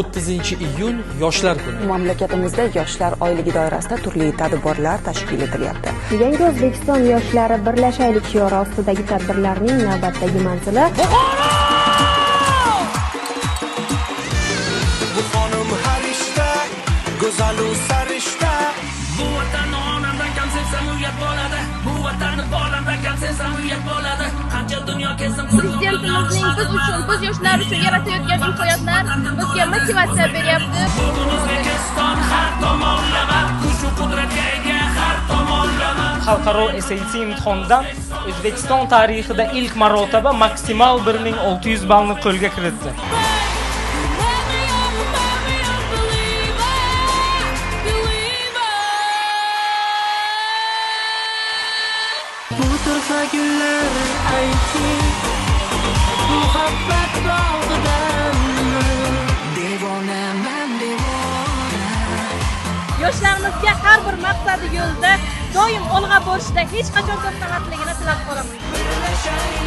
30-iyun Yoshlar kuni. Mamlakatimizda yoshlar oyligi doirasida turli tadbirlar tashkil etilyapti. Yangi O'zbekiston yoshlari birlashaylik shiori ostidagi tadbirlarning navbatdagi manzili Bu xonim harishta, go'zal u sarishta. Bu vatanni onamdan kam sevsam uyat bo'ladi. Bu vatanni bolamdan kam sevsam uyat bo'ladi. Qancha dunyo kezdim. Prezidentimizning biz uchun, biz yoshlar uchun yaratayotgan imkoniyatlar bizga motivatsiya beryapti. Bugun O'zbekiston har tomonlama, kuch qudratga ega har tomonlama. Xalqaro SAT imtihonidan O'zbekiston tarixida ilk marotaba maksimal 1600 ballni qo'lga kiritdi. Bu turfa gullar ayting, muhabbat bog'idan devonaman devona. Yoshlarimizga har bir maqsadi yo'lda doim olg'a borishda hech qachon to'xtamasligini tilab qolaman.